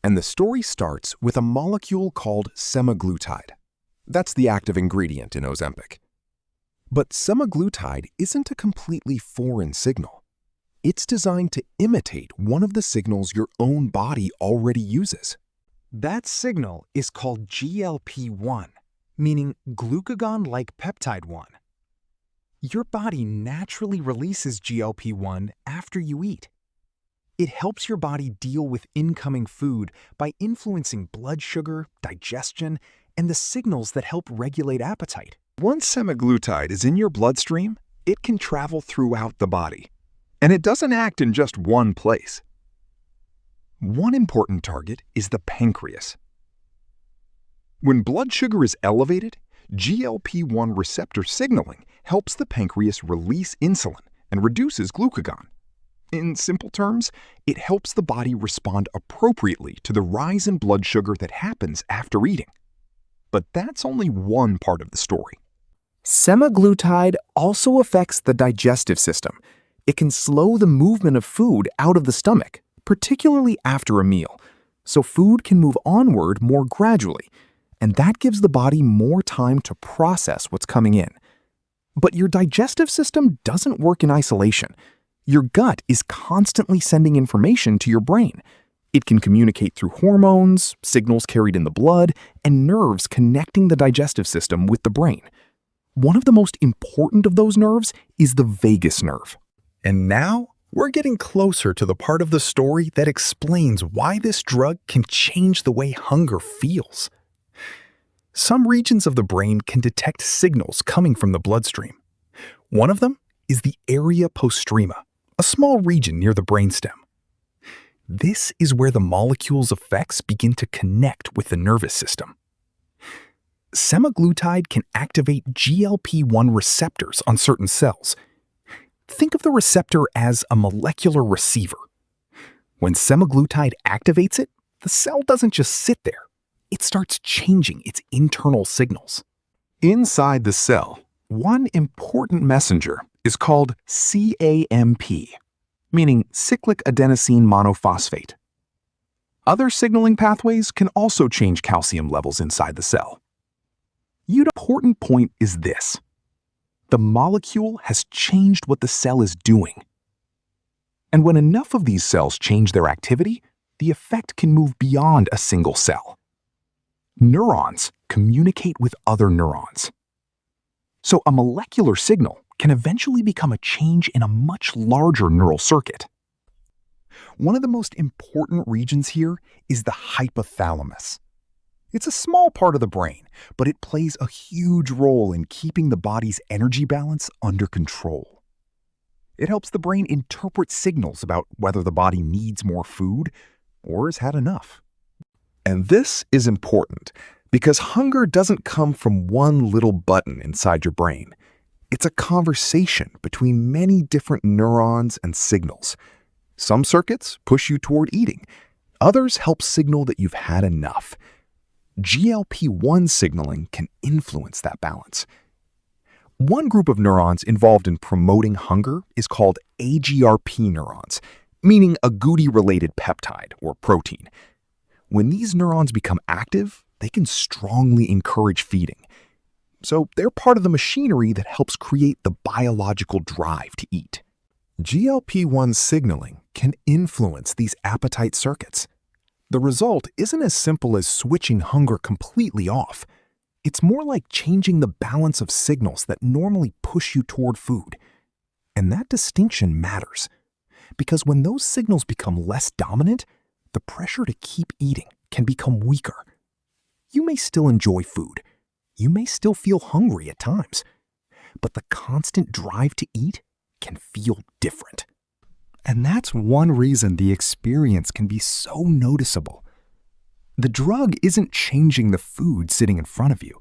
And the story starts with a molecule called semaglutide. That's the active ingredient in Ozempic. But semaglutide isn't a completely foreign signal. It's designed to imitate one of the signals your own body already uses. That signal is called GLP-1, meaning glucagon-like peptide 1. Your body naturally releases GLP-1 after you eat. It helps your body deal with incoming food by influencing blood sugar, digestion, and the signals that help regulate appetite. Once semaglutide is in your bloodstream, it can travel throughout the body. And it doesn't act in just one place. One important target is the pancreas. When blood sugar is elevated, GLP-1 receptor signaling helps the pancreas release insulin and reduces glucagon. In simple terms, it helps the body respond appropriately to the rise in blood sugar that happens after eating. But that's only one part of the story. Semaglutide also affects the digestive system. It can slow the movement of food out of the stomach, particularly after a meal, so food can move onward more gradually, and that gives the body more time to process what's coming in. But your digestive system doesn't work in isolation. Your gut is constantly sending information to your brain. It can communicate through hormones, signals carried in the blood, and nerves connecting the digestive system with the brain. One of the most important of those nerves is the vagus nerve. And now, we're getting closer to the part of the story that explains why this drug can change the way hunger feels. Some regions of the brain can detect signals coming from the bloodstream. One of them is the area postrema, a small region near the brainstem. This is where the molecule's effects begin to connect with the nervous system. Semaglutide can activate GLP-1 receptors on certain cells. Think of the receptor as a molecular receiver. When semaglutide activates it, the cell doesn't just sit there. It starts changing its internal signals. Inside the cell, one important messenger is called CAMP, meaning cyclic adenosine monophosphate. Other signaling pathways can also change calcium levels inside the cell. The important point is this. The molecule has changed what the cell is doing. And when enough of these cells change their activity, the effect can move beyond a single cell. Neurons communicate with other neurons. So a molecular signal can eventually become a change in a much larger neural circuit. One of the most important regions here is the hypothalamus. It's a small part of the brain, but it plays a huge role in keeping the body's energy balance under control. It helps the brain interpret signals about whether the body needs more food or has had enough. And this is important because hunger doesn't come from one little button inside your brain. It's a conversation between many different neurons and signals. Some circuits push you toward eating. Others help signal that you've had enough. GLP-1 signaling can influence that balance. One group of neurons involved in promoting hunger is called AGRP neurons, meaning agouti-related peptide or protein. When these neurons become active, they can strongly encourage feeding. So they're part of the machinery that helps create the biological drive to eat. GLP-1 signaling can influence these appetite circuits. The result isn't as simple as switching hunger completely off. It's more like changing the balance of signals that normally push you toward food. And that distinction matters, because when those signals become less dominant, the pressure to keep eating can become weaker. You may still enjoy food. You may still feel hungry at times, but the constant drive to eat can feel different. And that's one reason the experience can be so noticeable. The drug isn't changing the food sitting in front of you.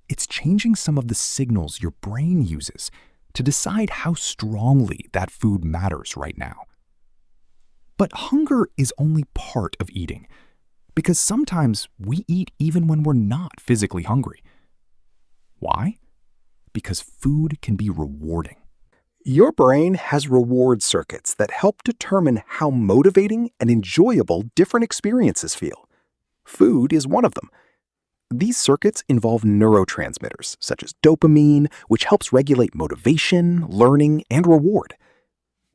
It's changing some of the signals your brain uses to decide how strongly that food matters right now. But hunger is only part of eating, because sometimes we eat even when we're not physically hungry. Why? Because food can be rewarding. Your brain has reward circuits that help determine how motivating and enjoyable different experiences feel. Food is one of them. These circuits involve neurotransmitters, such as dopamine, which helps regulate motivation, learning, and reward.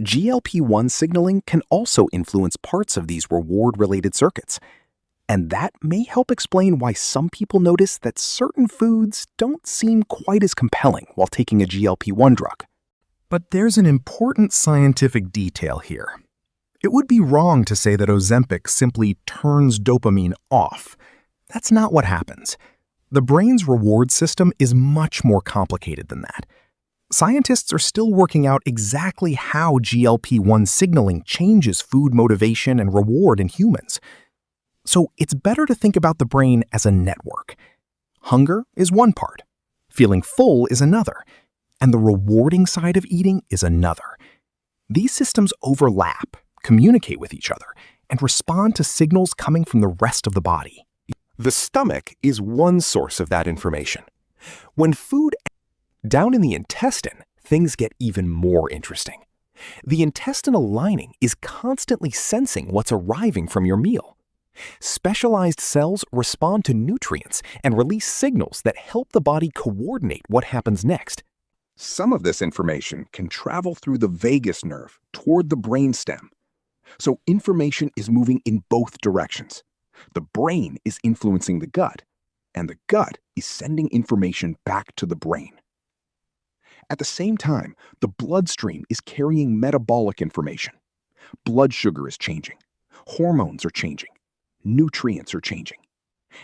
GLP-1 signaling can also influence parts of these reward-related circuits. And that may help explain why some people notice that certain foods don't seem quite as compelling while taking a GLP-1 drug. But there's an important scientific detail here. It would be wrong to say that Ozempic simply turns dopamine off. That's not what happens. The brain's reward system is much more complicated than that. Scientists are still working out exactly how GLP-1 signaling changes food motivation and reward in humans. So it's better to think about the brain as a network. Hunger is one part, feeling full is another, and the rewarding side of eating is another. These systems overlap, communicate with each other, and respond to signals coming from the rest of the body. The stomach is one source of that information. When food down in the intestine, things get even more interesting. The intestinal lining is constantly sensing what's arriving from your meal. Specialized cells respond to nutrients and release signals that help the body coordinate what happens next. Some of this information can travel through the vagus nerve toward the brainstem. So information is moving in both directions. The brain is influencing the gut, and the gut is sending information back to the brain. At the same time, the bloodstream is carrying metabolic information. Blood sugar is changing. Hormones are changing. Nutrients are changing.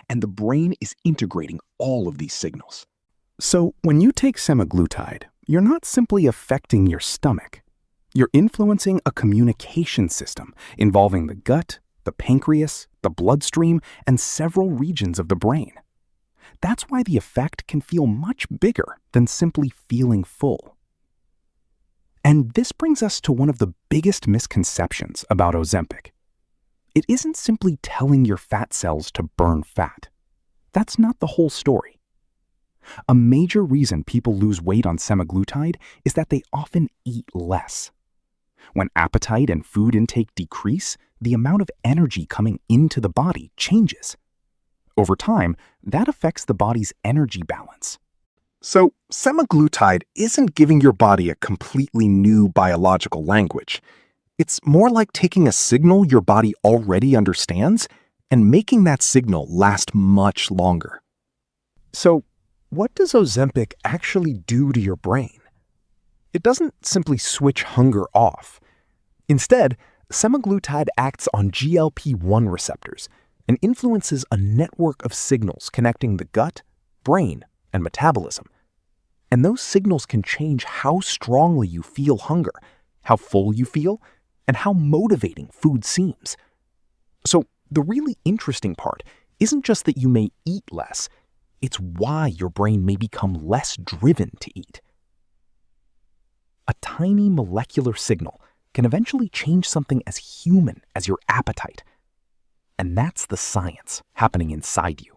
And the brain is integrating all of these signals. So when you take semaglutide, you're not simply affecting your stomach. You're influencing a communication system involving the gut, the pancreas, the bloodstream, and several regions of the brain. That's why the effect can feel much bigger than simply feeling full. And this brings us to one of the biggest misconceptions about Ozempic. It isn't simply telling your fat cells to burn fat. That's not the whole story. A major reason people lose weight on semaglutide is that they often eat less. When appetite and food intake decrease, the amount of energy coming into the body changes. Over time, that affects the body's energy balance. So, semaglutide isn't giving your body a completely new biological language. It's more like taking a signal your body already understands and making that signal last much longer. So, what does Ozempic actually do to your brain? It doesn't simply switch hunger off. Instead, semaglutide acts on GLP-1 receptors and influences a network of signals connecting the gut, brain, and metabolism. And those signals can change how strongly you feel hunger, how full you feel, and how motivating food seems. So the really interesting part isn't just that you may eat less, it's why your brain may become less driven to eat. A tiny molecular signal can eventually change something as human as your appetite. And that's the science happening inside you.